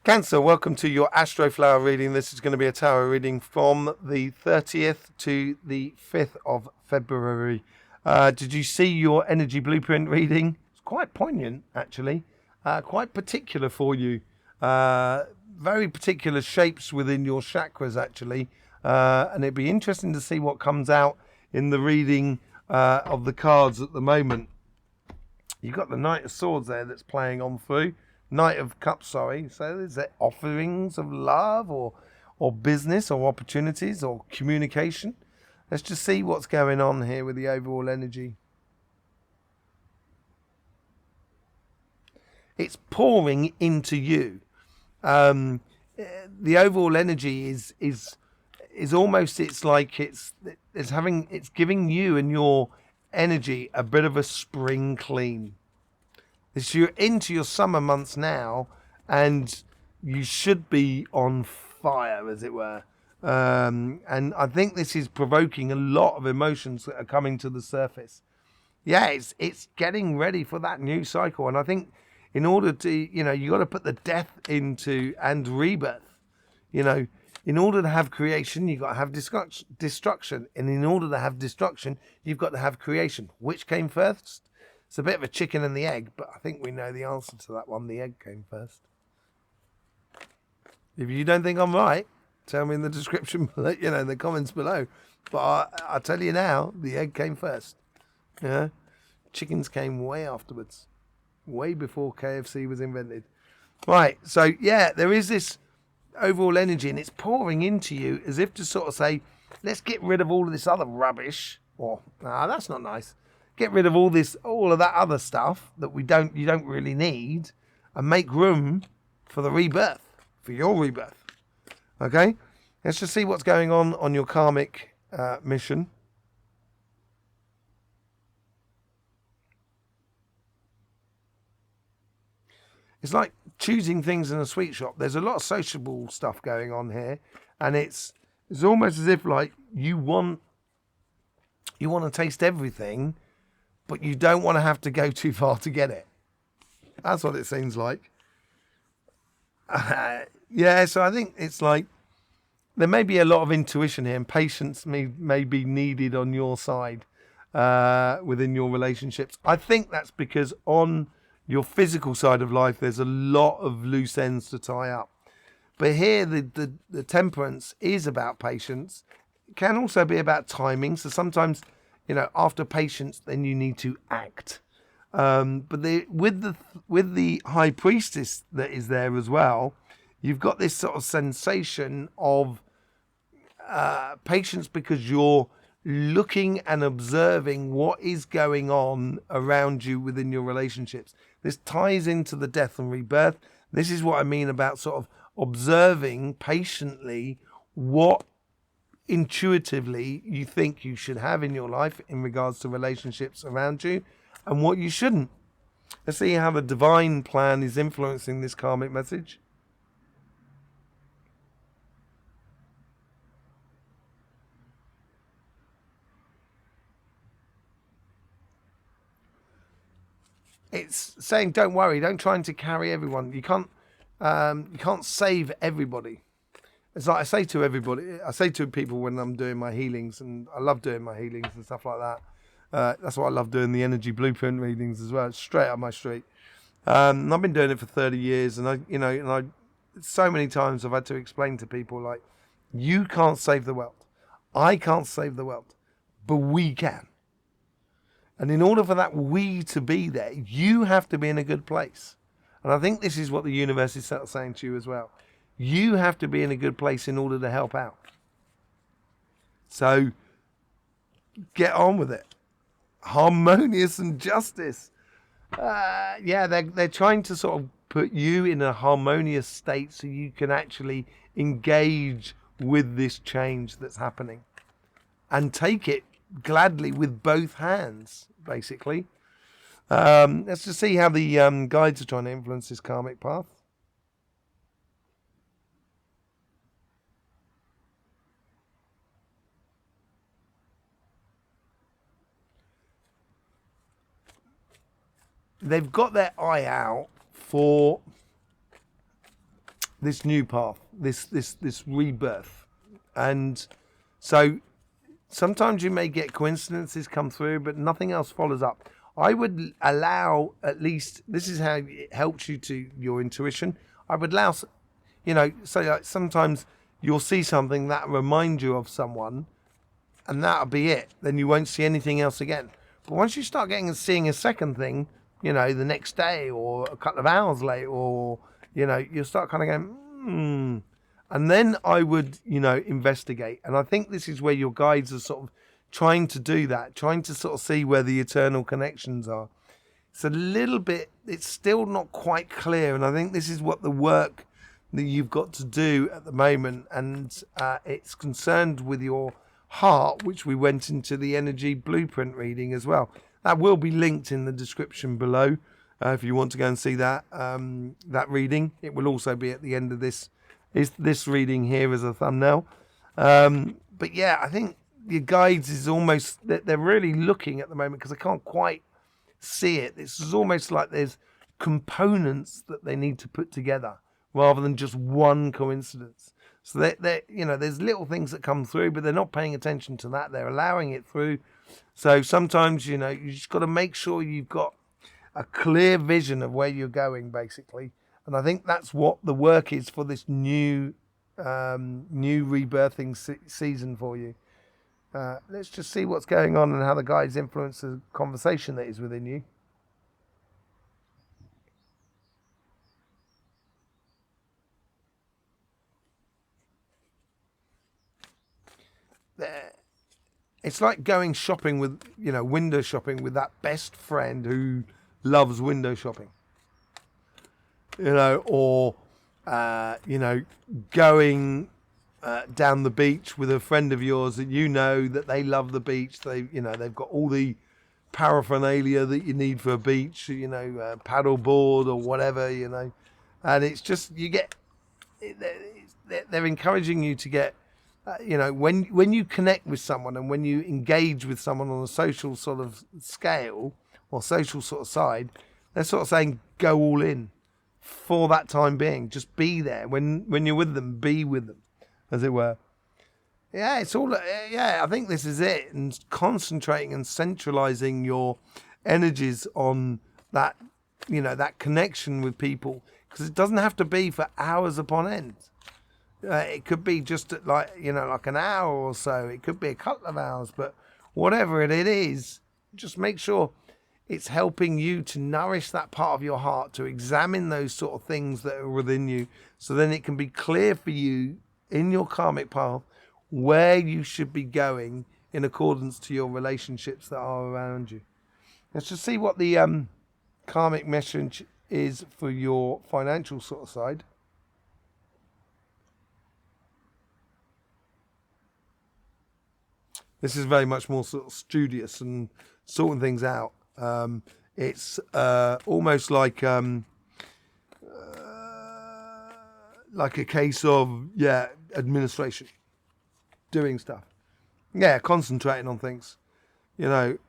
Cancer, welcome to your Astroflower reading. This is going to be a tarot reading from the 30th to the 5th of February. Did you see your energy blueprint reading? It's quite poignant, actually. Quite particular for you. Very particular shapes within your chakras, actually. And it'd be interesting to see what comes out in the reading of the cards at the moment. You've got the Knight of Swords there that's playing on through. Knight of Cups, sorry. So is there offerings of love or business or opportunities or communication? Let's just see what's going on here with the overall energy. It's pouring into you. The overall energy is almost, it's like it's giving you and your energy a bit of a spring clean. You're into your summer months now, and you should be on fire, as it were. And I think this is provoking a lot of emotions that are coming to the surface. Yeah, it's getting ready for that new cycle. And I think in order to, you got to put the death into and rebirth. In order to have creation, you've got to have destruction. And in order to have destruction, you've got to have creation. Which came first? It's a bit of a chicken and the egg, but I think we know the answer to that one. The egg came first. If you don't think I'm right, tell me in the description below, in the comments below. But I tell you now, the egg came first. Yeah, chickens came way afterwards, way before KFC was invented. Right, so yeah, there is this overall energy, and it's pouring into you as if to sort of say, let's get rid of all of this other rubbish. Or, that's not nice. Get rid of all of that other stuff that you don't really need, and make room for the rebirth, for your rebirth. Okay, let's just see what's going on your karmic mission. It's like choosing things in a sweet shop. There's a lot of sociable stuff going on here, and it's almost as if like you want to taste everything, but you don't want to have to go too far to get it. That's what it seems like. Yeah, so I think it's like there may be a lot of intuition here, and patience may be needed on your side within your relationships. I think that's because on your physical side of life, there's a lot of loose ends to tie up. But here, the temperance is about patience. It can also be about timing. So sometimes, after patience, then you need to act. But with the high priestess that is there as well, you've got this sort of sensation of patience because you're looking and observing what is going on around you within your relationships. This ties into the death and rebirth. This is what I mean about sort of observing patiently what intuitively you think you should have in your life in regards to relationships around you and what you shouldn't. Let's see how the divine plan is influencing this karmic message. It's saying, don't worry, don't try to carry everyone. You can't save everybody. It's like I say to people when I'm doing my healings, and I love doing my healings and stuff like that. That's why I love doing the energy blueprint readings as well. It's straight up my street. And I've been doing it for 30 years, and I so many times I've had to explain to people like, you can't save the world. I can't save the world, but we can. And in order for that we to be there, you have to be in a good place. And I think this is what the universe is saying to you as well. You have to be in a good place in order to help out. So get on with it. Harmonious and justice. They're trying to sort of put you in a harmonious state so you can actually engage with this change that's happening and take it gladly with both hands, basically. Let's just see how the guides are trying to influence this karmic path. They've got their eye out for this new path, this rebirth. And so sometimes you may get coincidences come through, but nothing else follows up. I would allow, at least, this is how it helps you to your intuition. I would allow, so like sometimes you'll see something that reminds you of someone, and that'll be it. Then you won't see anything else again. But once you start seeing a second thing, the next day or a couple of hours later, or, you'll start kind of going, And then I would, investigate. And I think this is where your guides are sort of trying to do that, trying to sort of see where the eternal connections are. It's a little bit, it's still not quite clear. And I think this is what the work that you've got to do at the moment. And it's concerned with your heart, which we went into the energy blueprint reading as well. That will be linked in the description below if you want to go and see that that reading. It will also be at the end of this reading here as a thumbnail. But yeah, I think your guides is almost, they're really looking at the moment, because I can't quite see it. This is almost like there's components that they need to put together rather than just one coincidence. So there's little things that come through, but they're not paying attention to that. They're allowing it through. So sometimes, you just got to make sure you've got a clear vision of where you're going, basically. And I think that's what the work is for this new rebirthing season for you. Let's just see what's going on and how the guides influence the conversation that is within you. It's like going shopping with, window shopping with that best friend who loves window shopping. Or going down the beach with a friend of yours that that they love the beach. They've got all the paraphernalia that you need for a beach, paddle board or whatever, and it's just, they're encouraging you to get, when you connect with someone and when you engage with someone on a social sort of scale or social sort of side, they're sort of saying, go all in for that time being. Just be there. When you're with them, be with them, as it were. Yeah, it's all, I think this is it. And concentrating and centralizing your energies on that, that connection with people, because it doesn't have to be for hours upon end. It could be just like an hour or so. It could be a couple of hours, but whatever it is, just make sure it's helping you to nourish that part of your heart, to examine those sort of things that are within you, so then it can be clear for you in your karmic path where you should be going in accordance to your relationships that are around you. Let's just see what the karmic message is for your financial sort of side. This is very much more sort of studious and sorting things out. It's almost like a case of administration, doing stuff, concentrating on things,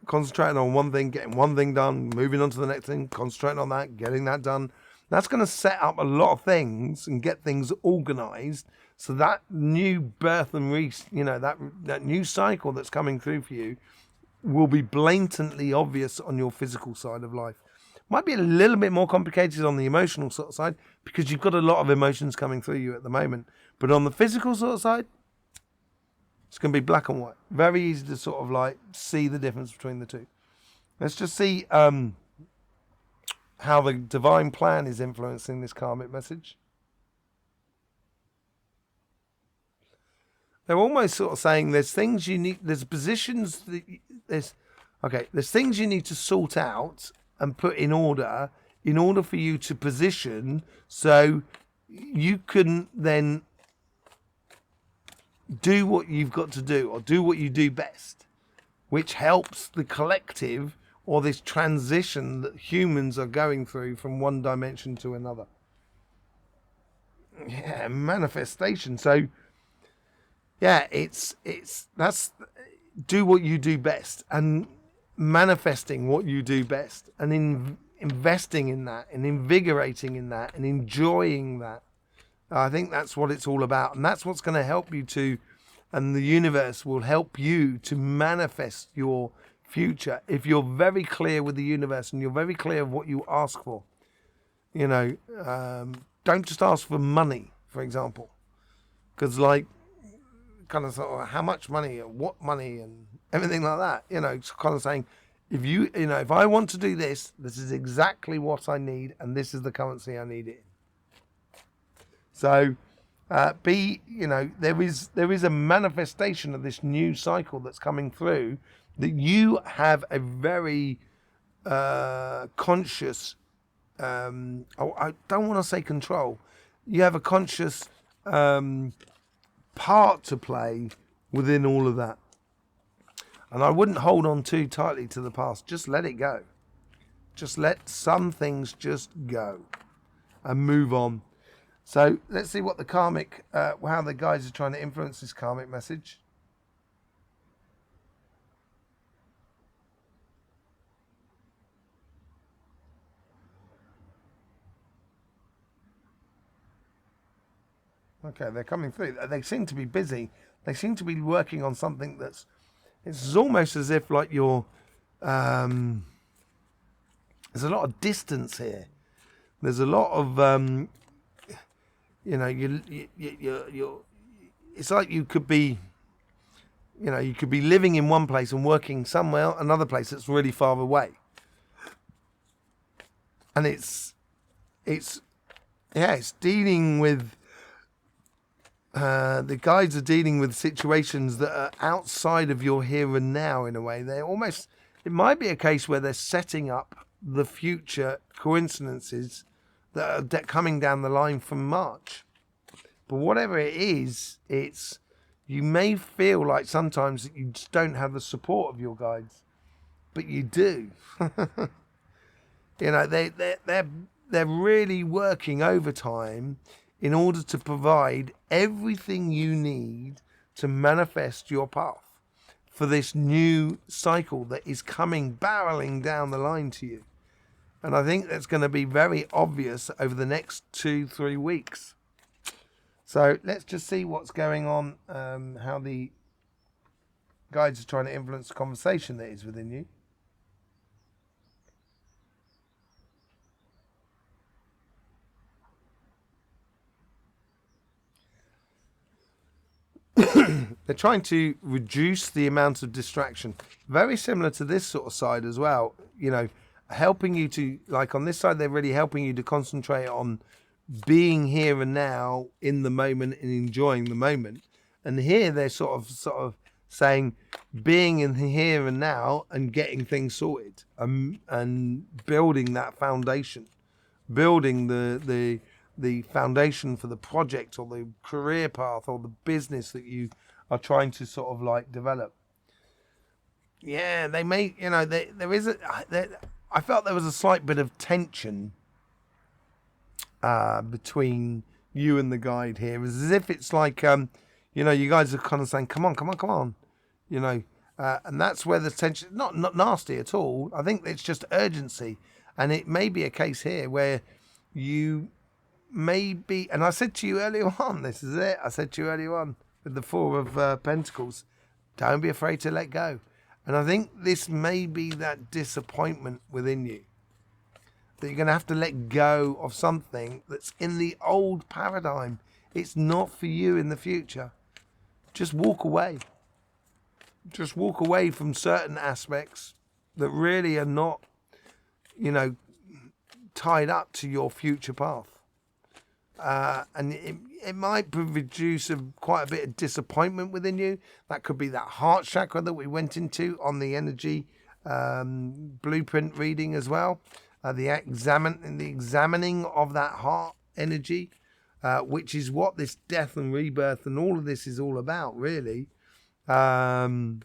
concentrating on one thing, getting one thing done, moving on to the next thing, concentrating on that, getting that done. That's going to set up a lot of things and get things organized. So that new birth and that new cycle that's coming through for you will be blatantly obvious on your physical side of life. Might be a little bit more complicated on the emotional sort of side, because you've got a lot of emotions coming through you at the moment. But on the physical sort of side, it's going to be black and white. Very easy to sort of see the difference between the two. Let's just see how the divine plan is influencing this karmic message. They're almost sort of saying there's things you need, there's positions, there's things you need to sort out and put in order for you to position so you can then do what you've got to do, or do what you do best, which helps the collective, or this transition that humans are going through from one dimension to another. Yeah, manifestation. So that's do what you do best, and manifesting what you do best, and investing in that, and invigorating in that, and enjoying that. I think that's what it's all about, and that's what's going to help you to, and the universe will help you to manifest your future if you're very clear with the universe and you're very clear of what you ask for. You know, don't just ask for money, for example, because like kind of sort of how much money and what money and everything like that. You know, it's kind of saying, if I want to do this, this is exactly what I need, and this is the currency I need it in. So, there is a manifestation of this new cycle that's coming through, that you have a very conscious, I don't want to say control, you have a conscious part to play within all of that. And I wouldn't hold on too tightly to the past. Just let it go. Just let some things just go and move on. So let's see what the karmic, how the guides are trying to influence this karmic message. Okay, they're coming through. They seem to be busy. They seem to be working on something it's almost as if like you're, there's a lot of distance here. There's a lot of, you're, it's like you could be living in one place and working somewhere, another place that's really far away. And it's dealing with, the guides are dealing with situations that are outside of your here and now in a way. It might be a case where they're setting up the future coincidences that are coming down the line from March. But whatever it is, you may feel like sometimes that you just don't have the support of your guides, but you do. They're really working overtime in order to provide everything you need to manifest your path for this new cycle that is coming barreling down the line to you. And I think that's going to be very obvious over the next 2-3 weeks. So let's just see what's going on, how the guides are trying to influence the conversation that is within you. They're trying to reduce the amount of distraction. Very similar to this sort of side as well. You know, helping you to, like on this side, they're really helping you to concentrate on being here and now in the moment and enjoying the moment. And here they're sort of saying being in here and now and getting things sorted, and building that foundation, building the foundation for the project or the career path or the business that you are trying to sort of like develop. Yeah, they may, I felt there was a slight bit of tension between you and the guide here. It's as if it's like, you guys are kind of saying, come on, and that's where the tension, not nasty at all. I think it's just urgency. And it may be a case here where you may be, and I said to you earlier on, this is it. I said to you earlier on with the Four of Pentacles, don't be afraid to let go. And I think this may be that disappointment within you, that you're going to have to let go of something that's in the old paradigm. It's not for you in the future. Just walk away. Just walk away from certain aspects that really are not, tied up to your future path. And it might produce quite a bit of disappointment within you. That could be that heart chakra that we went into on the energy blueprint reading as well. The examining of that heart energy, which is what this death and rebirth and all of this is all about, really. So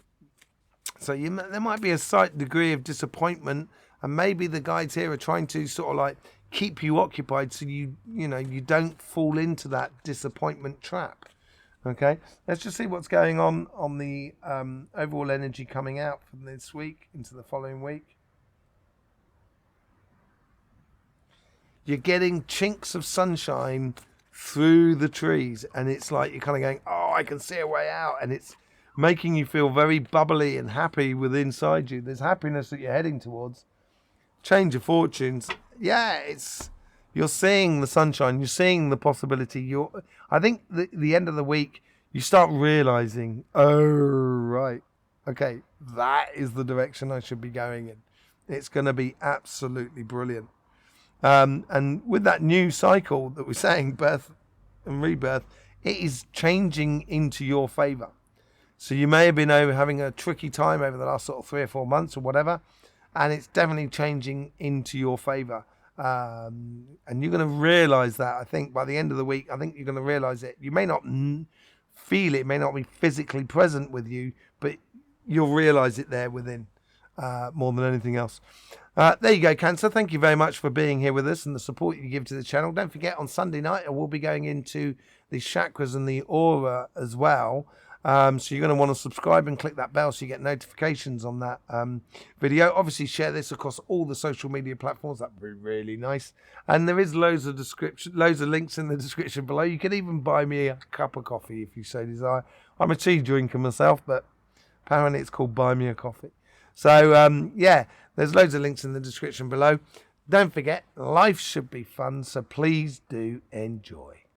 there might be a slight degree of disappointment, and maybe the guides here are trying to sort of like keep you occupied so you don't fall into that disappointment trap. Okay, let's just see what's going on the overall energy coming out from this week into the following week. You're getting chinks of sunshine through the trees, and it's like you're kind of going, oh, I can see a way out, and it's making you feel very bubbly and happy within inside you. There's happiness that you're heading towards. Change of fortunes. Yeah, you're seeing the sunshine, you're seeing the possibility. I think the end of the week you start realizing, oh right, okay, that is the direction I should be going in. It's going to be absolutely brilliant. And with that new cycle that we're saying, birth and rebirth, it is changing into your favor. So you may have been having a tricky time over the last sort of 3 or 4 months or whatever, and it's definitely changing into your favor. And you're going to realize that, I think, by the end of the week. I think you're going to realize it. You may not feel it, may not be physically present with you, but you'll realize it there within, more than anything else. There you go, Cancer. Thank you very much for being here with us and the support you give to the channel. Don't forget, on Sunday night, I will be going into the chakras and the aura as well. So you're going to want to subscribe and click that bell so you get notifications on that video. Obviously, share this across all the social media platforms. That would be really nice. And there is loads of links in the description below. You can even buy me a cup of coffee if you so desire. I'm a tea drinker myself, but apparently it's called Buy Me a Coffee. So, yeah, there's loads of links in the description below. Don't forget, life should be fun, so please do enjoy.